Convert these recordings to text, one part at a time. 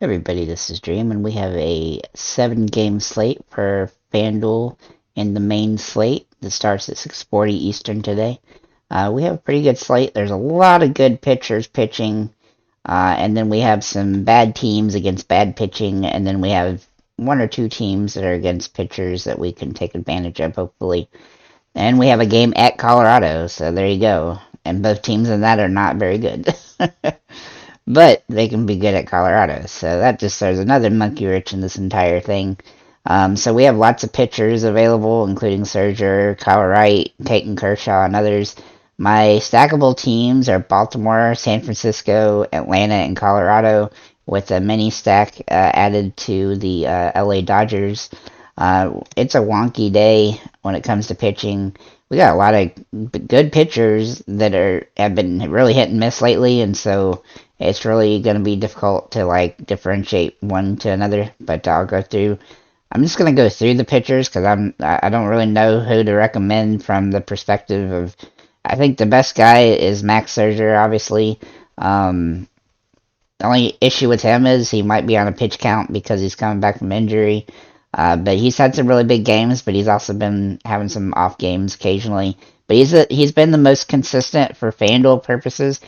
Everybody, this is Dream, and we have a 7-game slate for FanDuel in the main slate that starts at 6:40 Eastern today. We have a pretty good slate. There's a lot of good pitchers pitching, and then we have some bad teams against bad pitching, and then we have one or two teams that are against pitchers that we can take advantage of, hopefully. And we have a game at Colorado, so there you go. And both teams in that are not very good. But they can be good at Colorado. So that just throws another monkey wrench in this entire thing. So we have lots of pitchers available, including Serger, Kyle Wright, Peyton Kershaw, and others. My stackable teams are Baltimore, San Francisco, Atlanta, and Colorado, with a mini stack added to the LA Dodgers. It's a wonky day when it comes to pitching. We got a lot of good pitchers that have been really hit and miss lately, and so it's really going to be difficult to like differentiate one to another. But I'll go through. I'm just going to go through the pitchers because I don't really know who to recommend from the perspective of. I think the best guy is Max Scherzer, obviously. The only issue with him is he might be on a pitch count because he's coming back from injury. But he's had some really big games, but he's also been having some off games occasionally. But he's been the most consistent for FanDuel purposes.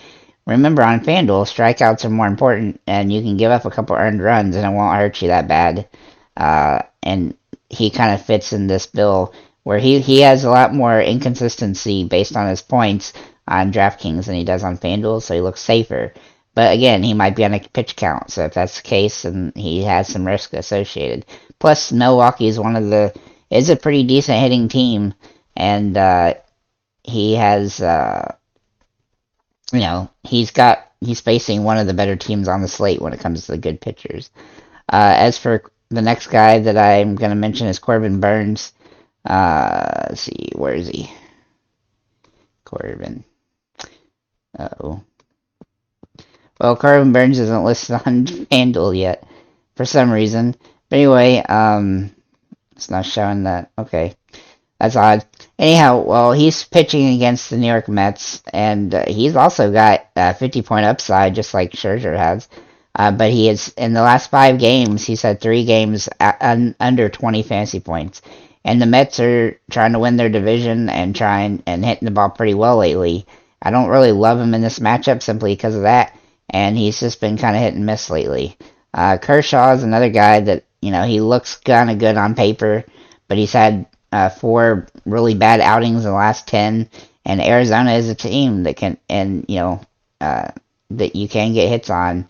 Remember, on FanDuel, strikeouts are more important, and you can give up a couple earned runs, and it won't hurt you that bad. And he kind of fits in this bill where he has a lot more inconsistency based on his points on DraftKings than he does on FanDuel, so he looks safer. But again, he might be on a pitch count, so if that's the case, then he has some risk associated. Plus, Milwaukee is a pretty decent hitting team, and he has he's facing one of the better teams on the slate when it comes to the good pitchers. As for the next guy that I'm going to mention is Corbin Burns. Let's see, where is he? Corbin. Uh-oh. Well, Corbin Burns isn't listed on FanDuel yet for some reason. But anyway, it's not showing that. Okay. That's odd. Anyhow, well, he's pitching against the New York Mets, and he's also got 50-point upside, just like Scherzer has. But he is in the last 5 games, he's had 3 games under 20 fantasy points. And the Mets are trying to win their division and trying and hitting the ball pretty well lately. I don't really love him in this matchup simply because of that, and he's just been kind of hit and miss lately. Kershaw is another guy that he looks kind of good on paper, but he's had 4 really bad outings in the last 10, and Arizona is a team that that you can get hits on,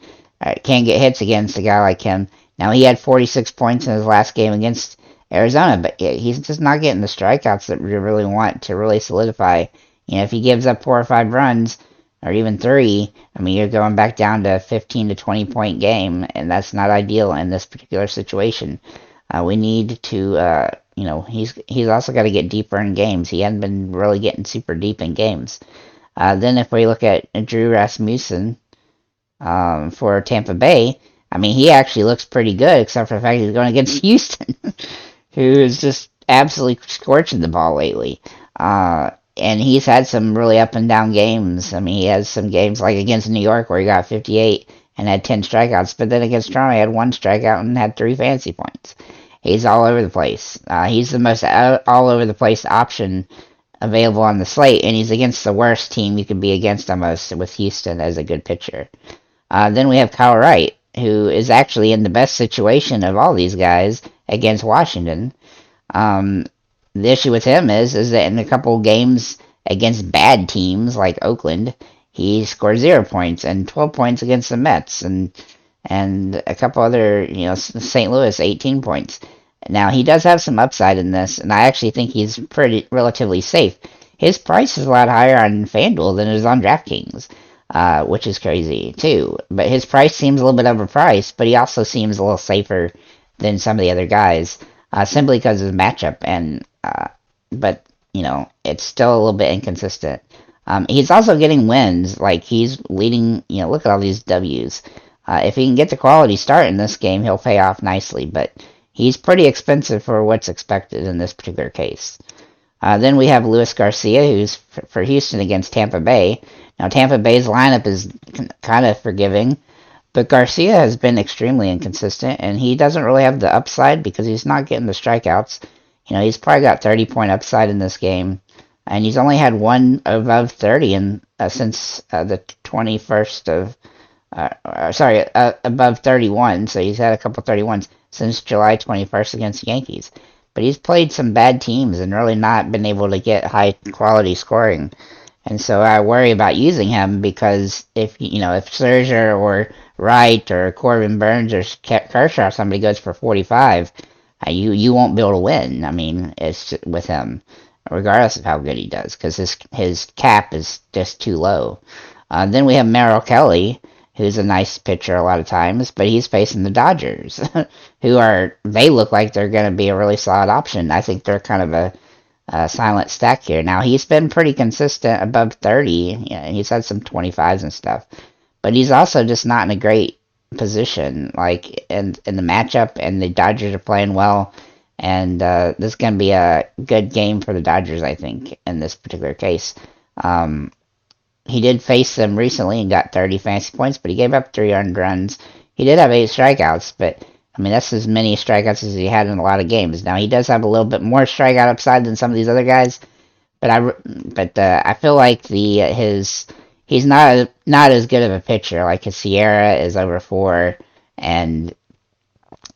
can get hits against a guy like him. Now, he had 46 points in his last game against Arizona, but he's just not getting the strikeouts that we really want to really solidify. If he gives up 4 or 5 runs, or even 3, I mean, you're going back down to 15 to 20 point game, and that's not ideal in this particular situation. We need to, he's also got to get deeper in games. He hasn't been really getting super deep in games. Then if we look at Drew Rasmussen for Tampa Bay, I mean, he actually looks pretty good, except for the fact he's going against Houston, who is just absolutely scorching the ball lately. And he's had some really up and down games. I mean, he has some games like against New York where he got 58 and had 10 strikeouts, but then against Toronto he had 1 strikeout and had 3 fantasy points. He's all over the place. He's the most all over the place option available on the slate, and he's against the worst team you could be against almost, with Houston as a good pitcher. Then we have Kyle Wright, who is actually in the best situation of all these guys against Washington. The issue with him is that in a couple games against bad teams like Oakland, he scored 0 points and 12 points against the Mets, and a couple other, St. Louis, 18 points. Now, he does have some upside in this, and I actually think he's pretty relatively safe. His price is a lot higher on FanDuel than it is on DraftKings, which is crazy, too. But his price seems a little bit overpriced, but he also seems a little safer than some of the other guys, simply because of his matchup, but it's still a little bit inconsistent. He's also getting wins, like he's leading, look at all these W's. If he can get the quality start in this game, he'll pay off nicely, but he's pretty expensive for what's expected in this particular case. Then we have Luis Garcia, who's for Houston against Tampa Bay. Now, Tampa Bay's lineup is kind of forgiving, But Garcia has been extremely inconsistent, and he doesn't really have the upside because he's not getting the strikeouts. He's probably got 30-point upside in this game, and he's only had one above 30 since the 21st of, above 31. So he's had a couple 31s since July 21st against the Yankees. But he's played some bad teams and really not been able to get high quality scoring. And so I worry about using him because if Scherzer or Wright or Corbin Burns or Kershaw, somebody goes for 45, you won't be able to win. I mean, it's with him, regardless of how good he does, because his cap is just too low. Then we have Merrill Kelly, who's a nice pitcher a lot of times, but he's facing the Dodgers, they look like they're going to be a really solid option. I think they're kind of a silent stack here. Now, he's been pretty consistent above 30. He's had some 25s and stuff, but he's also just not in a great position, like in the matchup, and the Dodgers are playing well, and this is going to be a good game for the Dodgers, I think, in this particular case. He did face them recently and got 30 fantasy points, but he gave up 3 earned runs. He did have 8 strikeouts, but I mean, that's as many strikeouts as he had in a lot of games. Now, he does have a little bit more strikeout upside than some of these other guys, but I feel like he's not as good of a pitcher. Like his Sierra is over 4, and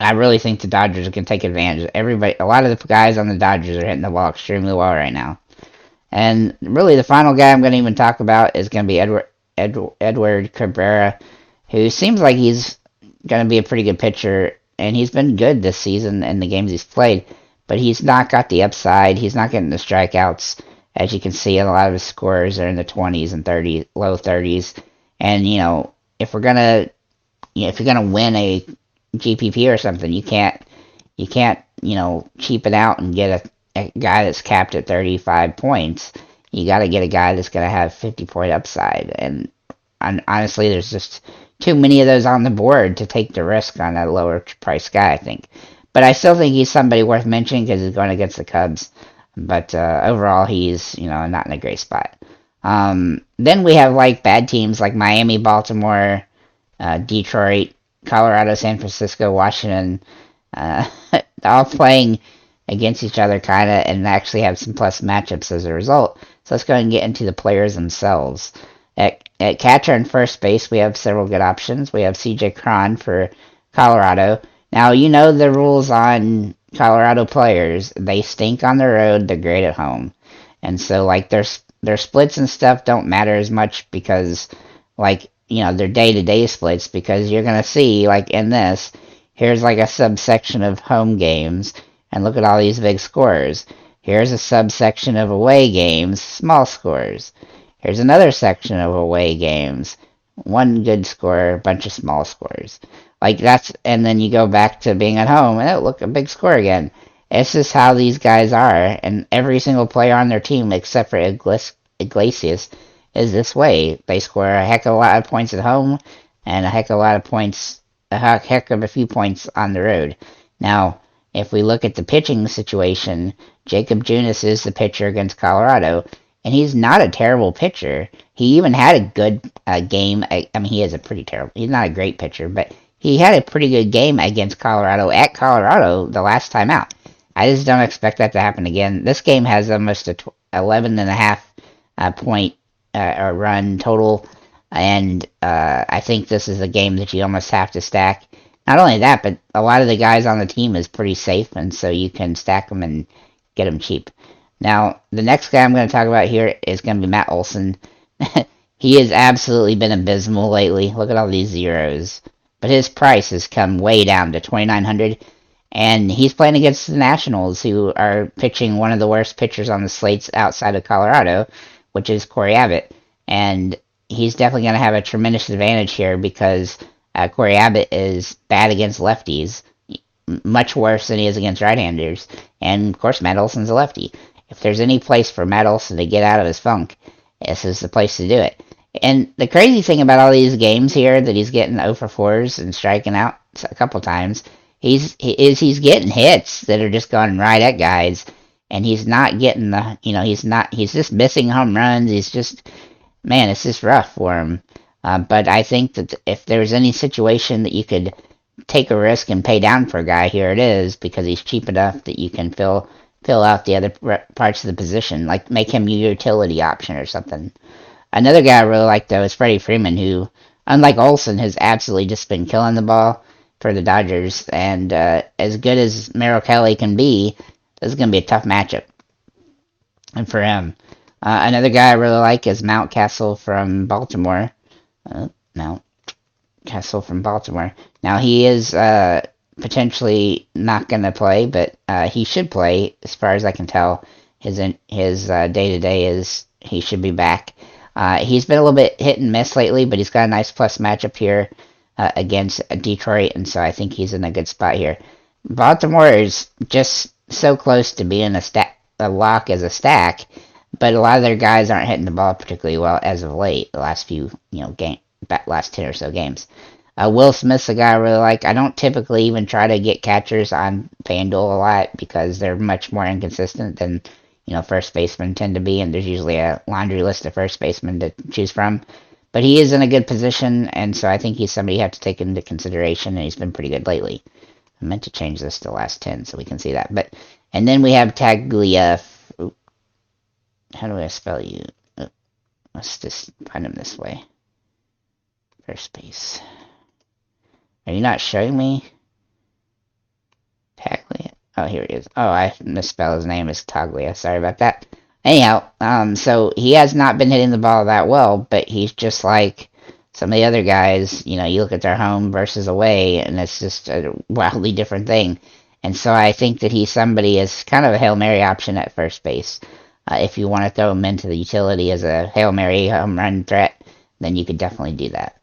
I really think the Dodgers can take advantage. A lot of the guys on the Dodgers are hitting the ball extremely well right now. And really, the final guy I'm going to even talk about is going to be Edward Cabrera, who seems like he's going to be a pretty good pitcher, and he's been good this season in the games he's played, but he's not got the upside. He's not getting the strikeouts. As you can see, a lot of his scores are in the 20s and 30s, low 30s. And if you're gonna win a GPP or something, you can't cheapen out and get a guy that's capped at 35 points. You got to get a guy that's going to have 50-point upside. And honestly, there's just too many of those on the board to take the risk on a lower price guy, I think. But I still think he's somebody worth mentioning because he's going against the Cubs. But overall, he's not in a great spot. Then we have like bad teams like Miami, Baltimore, Detroit, Colorado, San Francisco, Washington, all playing against each other kind of, and actually have some plus matchups as a result. So let's go ahead and get into the players themselves. At catcher and first base, we have several good options. We have C.J. Cron for Colorado. Now, the rules on Colorado players. They stink on the road, they're great at home. And so, like, their splits and stuff don't matter as much because, like, their day-to-day splits, because you're going to see, like, in this, here's, like, a subsection of home games, and look at all these big scores. Here's a subsection of away games, small scores. Here's another section of away games, one good score, a bunch of small scores. Like and then you go back to being at home, and look, a big score again. It's just how these guys are, and every single player on their team, except for Iglesias, is this way. They score a heck of a lot of points at home, and a heck of a few points on the road. Now, if we look at the pitching situation, Jacob Junis is the pitcher against Colorado, and he's not a terrible pitcher. He even had a good game. I mean, he is a pretty terrible. He's not a great pitcher, but he had a pretty good game against Colorado at Colorado the last time out. I just don't expect that to happen again. This game has almost a 11.5 point run total, and I think this is a game that you almost have to stack. Not only that, but a lot of the guys on the team is pretty safe, and so you can stack them and get them cheap. Now, the next guy I'm going to talk about here is going to be Matt Olson. He has absolutely been abysmal lately. Look at all these zeros. But his price has come way down to $2,900, and he's playing against the Nationals, who are pitching one of the worst pitchers on the slates outside of Colorado, which is Corey Abbott. And he's definitely going to have a tremendous advantage here because Corey Abbott is bad against lefties, much worse than he is against right-handers. And, of course, Matt Olson's a lefty. If there's any place for Matt Olson to get out of his funk, this is the place to do it. And the crazy thing about all these games here that he's getting 0 for 4s and striking out a couple times, he's getting hits that are just going right at guys, and he's not getting he's just missing home runs. He's just, man, it's just rough for him. But I think that if there's any situation that you could take a risk and pay down for a guy, here it is, because he's cheap enough that you can fill out the other parts of the position, like make him your utility option or something. Another guy I really like though is Freddie Freeman, who, unlike Olsen, has absolutely just been killing the ball for the Dodgers. And as good as Merrill Kelly can be, this is going to be a tough matchup, and for him. Another guy I really like is Mountcastle from Baltimore. Mountcastle from Baltimore. Now he is potentially not going to play, but he should play as far as I can tell. His day to day is he should be back. He's been a little bit hit and miss lately, but he's got a nice plus matchup here against Detroit, and so I think he's in a good spot here. Baltimore is just so close to being a lock as a stack, but a lot of their guys aren't hitting the ball particularly well as of late. The last few, last 10 or so games. Will Smith's a guy I really like. I don't typically even try to get catchers on FanDuel a lot because they're much more inconsistent than first basemen tend to be, and there's usually a laundry list of first basemen to choose from. But he is in a good position, and so I think he's somebody you have to take into consideration, and he's been pretty good lately. I meant to change this to last 10 so we can see that. And then we have Taglia. How do I spell you? Let's just find him this way. First base. Are you not showing me? Taglia. Oh, here he is. Oh, I misspelled his name as Taglia. Sorry about that. Anyhow, so he has not been hitting the ball that well, but he's just like some of the other guys. You look at their home versus away, and it's just a wildly different thing. And so I think that he's somebody as kind of a Hail Mary option at first base. If you want to throw him into the utility as a Hail Mary home run threat, then you could definitely do that.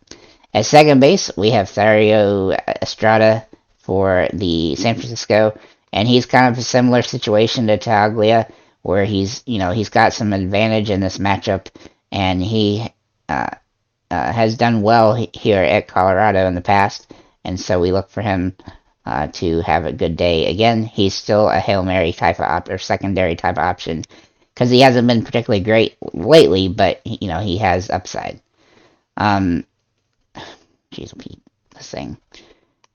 At second base, we have Thairo Estrada for the San Francisco, and he's kind of a similar situation to Taglia, where he's got some advantage in this matchup, and he has done well here at Colorado in the past, and so we look for him to have a good day. Again, he's still a Hail Mary type of or secondary type of option, because he hasn't been particularly great lately, but he has upside. Jeez, this thing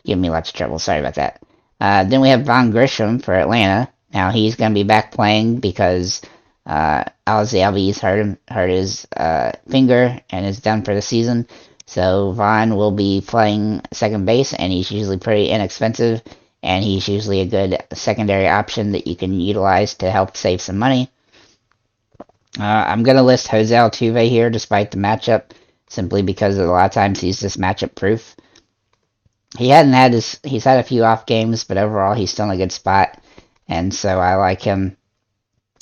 giving me lots of trouble. Sorry about that. Then we have Von Grisham for Atlanta. Now he's going to be back playing because Ozzie Albies hurt his finger and is done for the season. So Von will be playing second base, and he's usually pretty inexpensive, and he's usually a good secondary option that you can utilize to help save some money. I'm going to list Jose Altuve here despite the matchup, simply because a lot of times he's just matchup proof. He's had a few off games, but overall he's still in a good spot, and so I like him.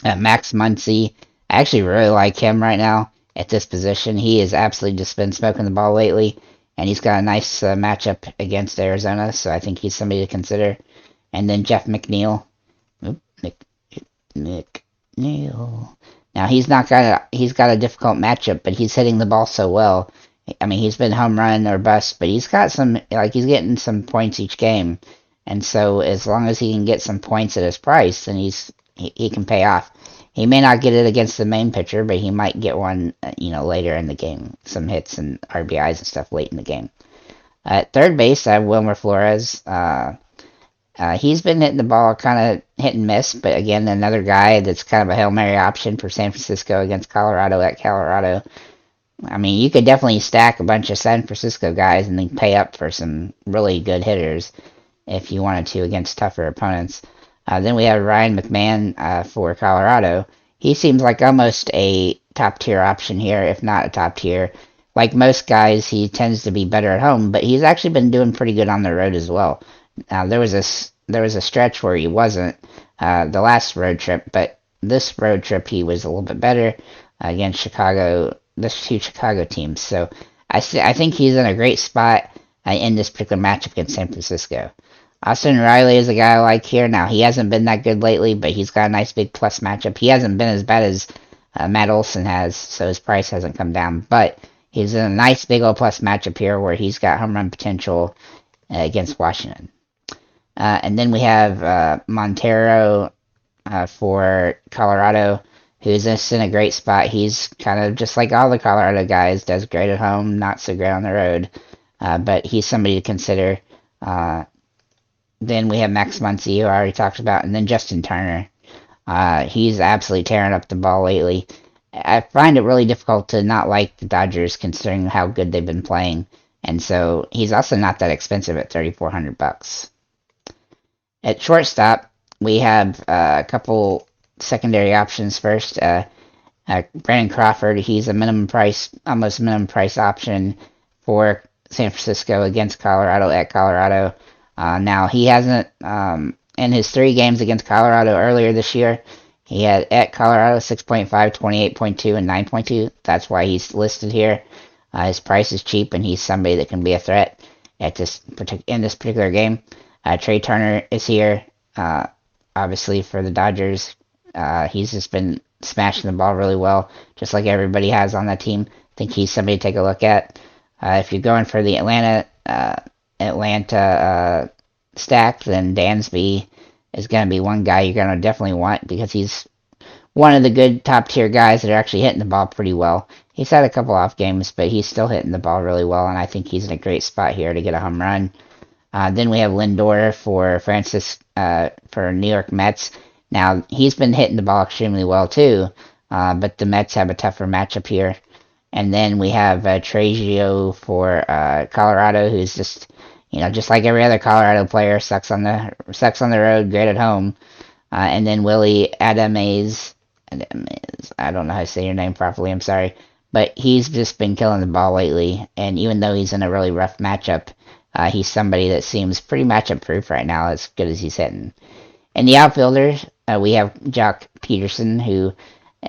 Max Muncy, I actually really like him right now at this position. He has absolutely just been smoking the ball lately, and he's got a nice matchup against Arizona, so I think he's somebody to consider. And then Jeff McNeil. McNeil. Now he's got a difficult matchup, but he's hitting the ball so well. I mean, he's been home run or bust, but he's getting some points each game, and so as long as he can get some points at his price, then he can pay off. He may not get it against the main pitcher, but he might get one, later in the game, some hits and RBIs and stuff late in the game. At third base, I have Wilmer Flores. He's been hitting the ball kind of hit and miss, but again, another guy that's kind of a Hail Mary option for San Francisco against Colorado at Colorado. I mean, you could definitely stack a bunch of San Francisco guys and then pay up for some really good hitters if you wanted to against tougher opponents. Then we have Ryan McMahon for Colorado. He seems like almost a top-tier option here, if not a top tier. Like most guys, he tends to be better at home, but he's actually been doing pretty good on the road as well. There was a stretch where he wasn't the last road trip, but this road trip he was a little bit better against Chicago. This two Chicago teams, so I think he's in a great spot in this particular matchup against San Francisco. Austin Riley is a guy I like here. Now he hasn't been that good lately, but he's got a nice big plus matchup. He hasn't been as bad as Matt Olson has, so his price hasn't come down, but he's in a nice big old plus matchup here where he's got home run potential against Washington. And then we have Montero for Colorado, who's just in a great spot. He's kind of just like all the Colorado guys, does great at home, not so great on the road. But he's somebody to consider. Then we have Max Muncy, who I already talked about, and then Justin Turner. He's absolutely tearing up the ball lately. I find it really difficult to not like the Dodgers considering how good they've been playing. And so he's also not that expensive at $3,400. At shortstop, we have a couple secondary options first. Brandon Crawford, he's a almost minimum price option for San Francisco against Colorado at Colorado. Now, he hasn't, in his 3 games against Colorado earlier this year, he had at Colorado 6.5, 28.2, and 9.2. That's why he's listed here. His price is cheap, and he's somebody that can be a threat in this particular game. Trey Turner is here, obviously, for the Dodgers. He's just been smashing the ball really well, just like everybody has on that team. I think he's somebody to take a look at. If you're going for the Atlanta stack, then Dansby is going to be one guy you're going to definitely want because he's one of the good top-tier guys that are actually hitting the ball pretty well. He's had a couple off games, but he's still hitting the ball really well, and I think he's in a great spot here to get a home run. Then we have Lindor for New York Mets. Now, he's been hitting the ball extremely well, too, but the Mets have a tougher matchup here. And then we have Trejio for Colorado, who's just like every other Colorado player, sucks on the road, great at home. And then Willie Adames, I don't know how to say your name properly, I'm sorry. But he's just been killing the ball lately, and even though he's in a really rough matchup, he's somebody that seems pretty matchup proof right now, as good as he's hitting. In the outfielders, we have Jock Peterson, who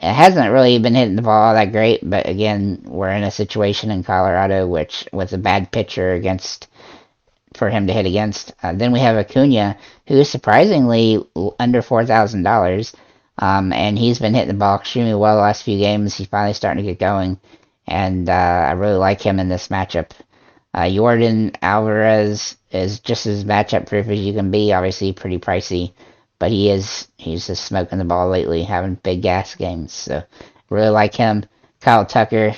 hasn't really been hitting the ball all that great, but again, we're in a situation in Colorado with a bad pitcher for him to hit against. Then we have Acuna, who is surprisingly under $4,000, and he's been hitting the ball extremely well the last few games. He's finally starting to get going, and I really like him in this matchup. Jordan Alvarez is just as matchup proof as you can be, obviously pretty pricey, but he's just smoking the ball lately, having big gas games, so really like him. Kyle Tucker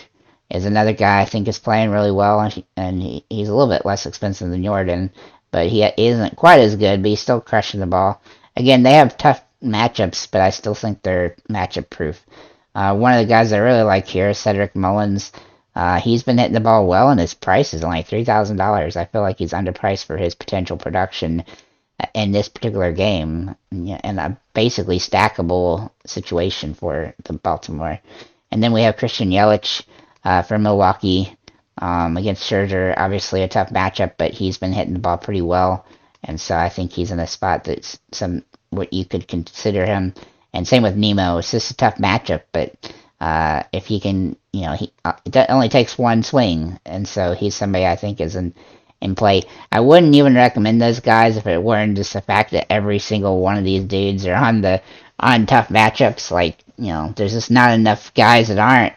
is another guy I think is playing really well, and he's a little bit less expensive than Jordan, but he isn't quite as good, but he's still crushing the ball. Again, they have tough matchups, but I still think they're matchup proof. One of the guys I really like here is Cedric Mullins. He's been hitting the ball well, and his price is only $3,000. I feel like he's underpriced for his potential production in this particular game, and a basically stackable situation for the Baltimore. And then we have Christian Yelich for Milwaukee against Scherzer. Obviously a tough matchup, but he's been hitting the ball pretty well, and so I think he's in a spot that's what you could consider him. And same with Nemo. It's just a tough matchup, but if he can, it only takes one swing, and so he's somebody I think is in play. I wouldn't even recommend those guys if it weren't just the fact that every single one of these dudes are on tough matchups. Like, there's just not enough guys that aren't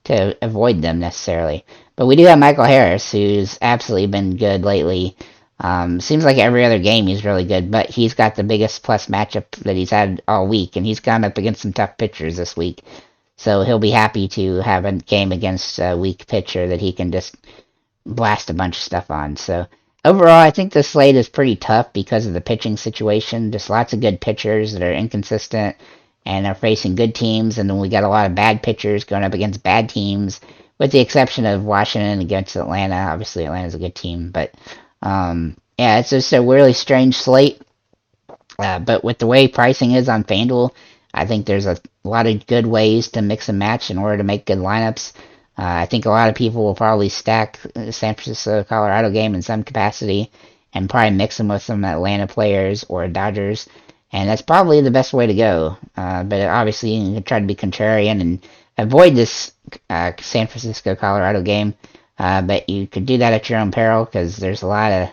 to avoid them necessarily. But we do have Michael Harris, who's absolutely been good lately. Seems like every other game he's really good, but he's got the biggest plus matchup that he's had all week, and he's gone up against some tough pitchers this week. So he'll be happy to have a game against a weak pitcher that he can just blast a bunch of stuff on. So overall, I think the slate is pretty tough because of the pitching situation. Just lots of good pitchers that are inconsistent and are facing good teams, and then we got a lot of bad pitchers going up against bad teams, with the exception of Washington against Atlanta. Obviously, Atlanta's a good team, but yeah, it's just a really strange slate. But with the way pricing is on FanDuel, I think there's a lot of good ways to mix and match in order to make good lineups. I think a lot of people will probably stack the San Francisco-Colorado game in some capacity and probably mix them with some Atlanta players or Dodgers, and that's probably the best way to go. But obviously, you can try to be contrarian and avoid this San Francisco-Colorado game, but you could do that at your own peril because there's a lot of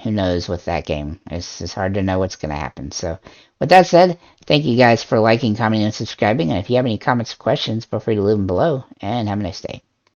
who knows with that game. It's hard to know what's going to happen. So with that said, thank you guys for liking, commenting, and subscribing. And if you have any comments or questions, feel free to leave them below. And have a nice day.